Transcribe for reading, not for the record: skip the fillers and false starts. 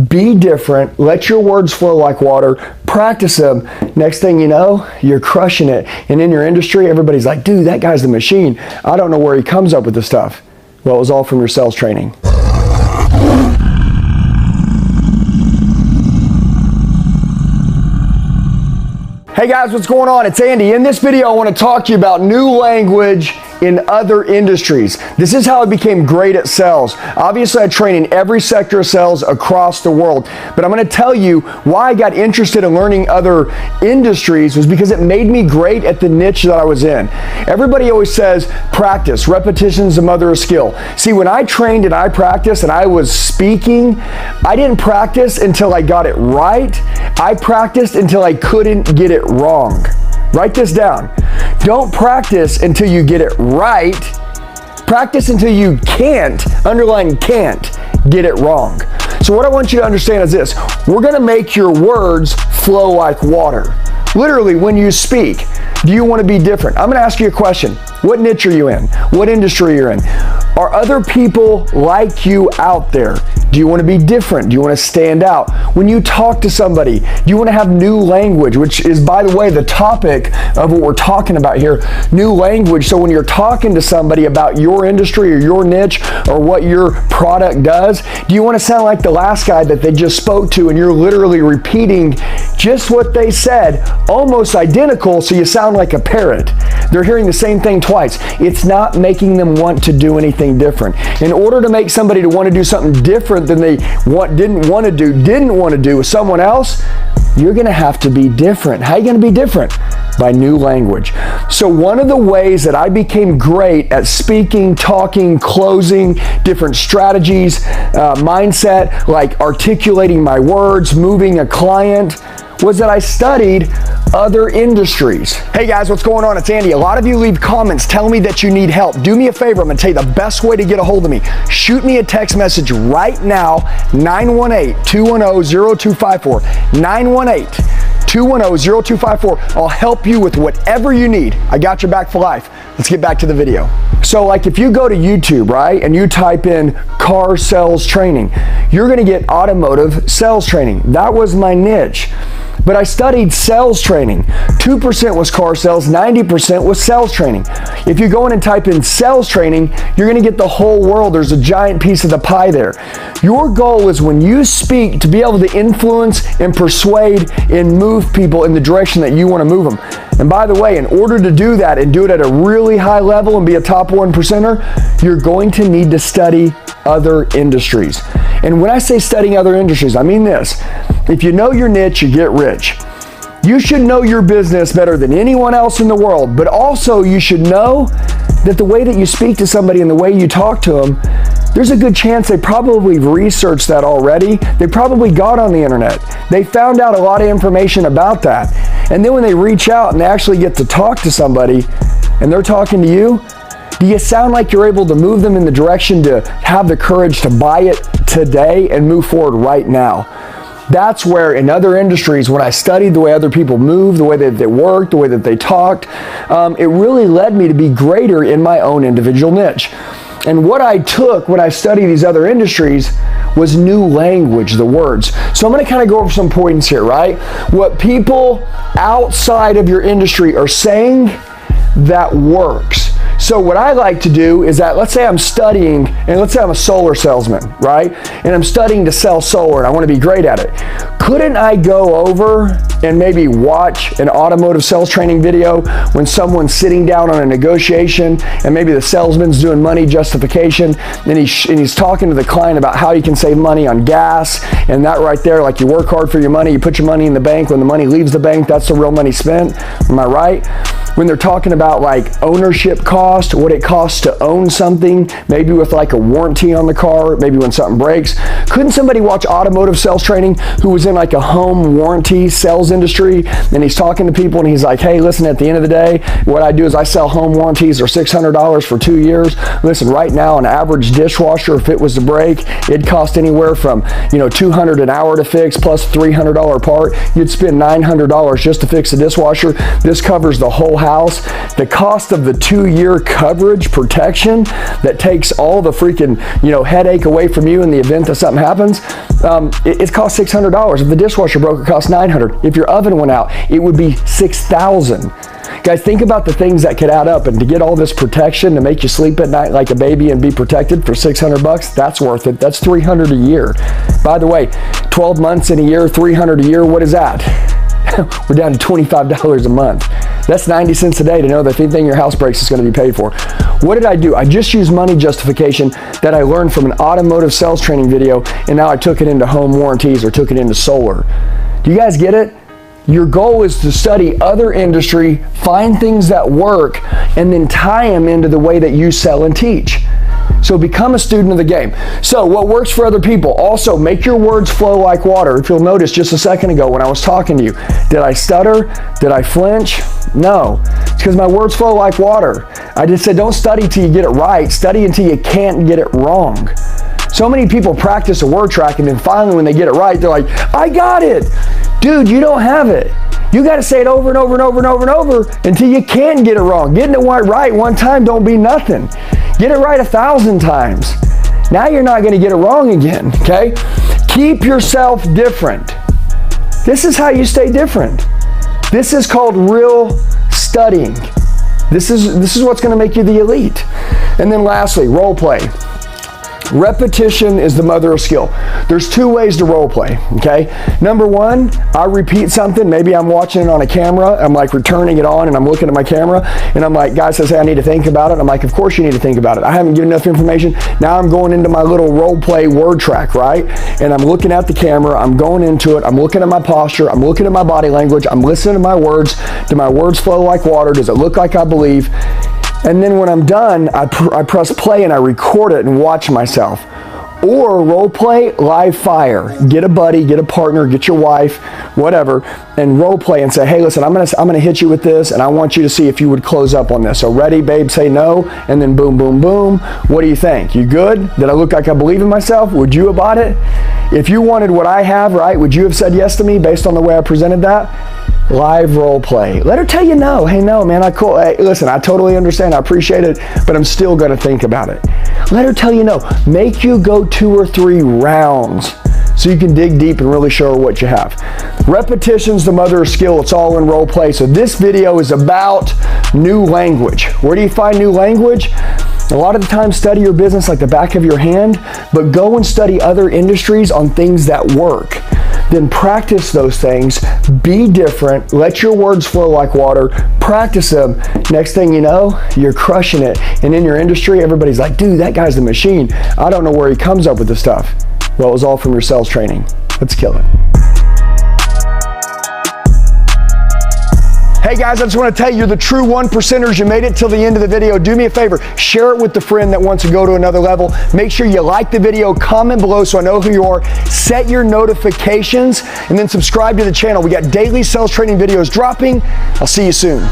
Be different. Let your words flow like water. Practice them. Next thing you know, you're crushing it. And in your industry, everybody's like, dude, that guy's the machine. I don't know where he comes up with this stuff. Well, it was all from your sales training. Hey guys, what's going on? It's Andy. In this video, I want to talk to you about new language in other industries. This is how I became great at sales. Obviously, I train in every sector of sales across the world, but I'm going to tell you why I got interested in learning other industries was because it made me great at the niche that I was in. Everybody always says, practice, repetition's the mother of skill. See, when I trained and I practiced and I was speaking, I didn't practice until I got it right. I practiced until I couldn't get it wrong. Write this down. Don't practice until you get it right. Practice until you can't, underline can't, get it wrong. So what I want you to understand is this. We're going to make your words flow like water. Literally, when you speak, do you want to be different? I'm going to ask you a question. What niche are you in? What industry you're in? Are other people like you out there? Do you want to be different? Do you want to stand out? When you talk to somebody, do you want to have new language, which is, by the way, the topic of what we're talking about here, new language. So when you're talking to somebody about your industry or your niche or what your product does, do you want to sound like the last guy that they just spoke to and you're literally repeating just what they said, almost identical, so you sound like a parrot? They're hearing the same thing twice. It's not making them want to do anything different. In order to make somebody to want to do something different than they didn't want to do with someone else, you're going to have to be different. How are you going to be different? By new language. So one of the ways that I became great at speaking, talking, closing, different strategies, mindset, like articulating my words, moving a client, was that I studied other industries. Hey guys, what's going on? It's Andy. A lot of you leave comments telling me that you need help. Do me a favor. I'm going to tell you the best way to get a hold of me. Shoot me a text message right now, 918-210-0254. 918-210-0254. I'll help you with whatever you need. I got your back for life. Let's get back to the video. So like if you go to YouTube, right, and you type in car sales training, you're going to get automotive sales training. That was my niche. But I studied sales training. 2% was car sales, 90% was sales training. If you go in and type in sales training, you're going to get the whole world. There's a giant piece of the pie there. Your goal is when you speak to be able to influence and persuade and move people in the direction that you want to move them. And by the way, in order to do that and do it at a really high level and be a top 1%er, you're going to need to study other industries. And when I say studying other industries, I mean this. If you know your niche, you get rich. You should know your business better than anyone else in the world, but also you should know that the way that you speak to somebody and the way you talk to them, there's a good chance they probably researched that already. They probably got on the internet. They found out a lot of information about that. And then when they reach out and they actually get to talk to somebody and they're talking to you, do you sound like you're able to move them in the direction to have the courage to buy it today and move forward right now? That's where in other industries, when I studied the way other people move, the way that they worked, the way that they talked, it really led me to be greater in my own individual niche. And what I took when I studied these other industries was new language, the words. So I'm going to kind of go over some points here, right? What people outside of your industry are saying that works. So what I like to do is that, let's say I'm studying, and let's say I'm a solar salesman, right? And I'm studying to sell solar and I want to be great at it. Couldn't I go over and maybe watch an automotive sales training video when someone's sitting down on a negotiation and maybe the salesman's doing money justification and he's talking to the client about how you can save money on gas, and that right there, like you work hard for your money, you put your money in the bank, when the money leaves the bank, that's the real money spent. Am I right? When they're talking about like ownership cost, what it costs to own something, maybe with like a warranty on the car, maybe when something breaks. Couldn't somebody watch automotive sales training who was in like a home warranty sales industry, and he's talking to people and he's like, hey, listen, at the end of the day, what I do is I sell home warranties. They're $600 for 2 years. Listen, right now, an average dishwasher, if it was to break, it'd cost anywhere from, $200 an hour to fix plus $300 part. You'd spend $900 just to fix a dishwasher. This covers the whole house house, the cost of the 2-year coverage protection that takes all the freaking, headache away from you in the event that something happens, it costs $600. If the dishwasher broke, it costs $900. If your oven went out, it would be $6,000. Guys, think about the things that could add up, and to get all this protection to make you sleep at night like a baby and be protected for $600, that's worth it. That's $300 a year. By the way, 12 months in a year, $300 a year, what is that? We're down to $25 a month. That's 90 cents a day to know that if anything your house breaks, it's going to be paid for. What did I do? I just used money justification that I learned from an automotive sales training video, and now I took it into home warranties or took it into solar. Do you guys get it? Your goal is to study other industry, find things that work, and then tie them into the way that you sell and teach. So become a student of the game. So what works for other people? Also, make your words flow like water. If you'll notice just a second ago when I was talking to you, did I stutter? Did I flinch? No. It's because my words flow like water. I just said don't study till you get it right. Study until you can't get it wrong. So many people practice a word track, and then finally when they get it right, they're like, I got it. Dude, you don't have it. You got to say it over and over and over and over and over until you can get it wrong. Getting it right one time don't be nothing. Get it right 1,000 times. Now you're not going to get it wrong again, okay? Keep yourself different. This is how you stay different. This is called real studying. This is what's going to make you the elite. And then lastly, role play. Repetition is the mother of skill. There's 2 ways to role play, okay? Number 1, I repeat something. Maybe I'm watching it on a camera. I'm like returning it on, and I'm looking at my camera, and I'm like, guy says, hey, I need to think about it. I'm like, of course you need to think about it. I haven't given enough information. Now I'm going into my little role play word track, right? And I'm looking at the camera. I'm going into it. I'm looking at my posture. I'm looking at my body language. I'm listening to my words. Do my words flow like water? Does it look like I believe? And then when I'm done, I press play and I record it and watch myself. Or role play, live fire. Get a buddy, get a partner, get your wife, whatever, and role play and say, hey, listen, I'm gonna hit you with this, and I want you to see if you would close up on this. So ready, babe, say no, and then boom, boom, boom. What do you think? You good? Did I look like I believe in myself? Would you have bought it? If you wanted what I have, right, would you have said yes to me based on the way I presented that? Live role play. Let her tell you no. Hey, no, man, hey, listen, I totally understand. I appreciate it, but I'm still going to think about it. Let her tell you no. Make you go 2 or 3 rounds so you can dig deep and really show her what you have. Repetition's the mother of skill. It's all in role play. So this video is about new language. Where do you find new language? A lot of the time, study your business like the back of your hand, but go and study other industries on things that work. Then practice those things, be different, let your words flow like water, practice them. Next thing you know, you're crushing it. And in your industry, everybody's like, dude, that guy's the machine. I don't know where he comes up with this stuff. Well, it was all from your sales training. Let's kill it. Hey guys, I just want to tell you, you're the true 1%ers. You made it till the end of the video. Do me a favor, share it with the friend that wants to go to another level. Make sure you like the video, comment below so I know who you are, set your notifications, and then subscribe to the channel. We got daily sales training videos dropping. I'll see you soon.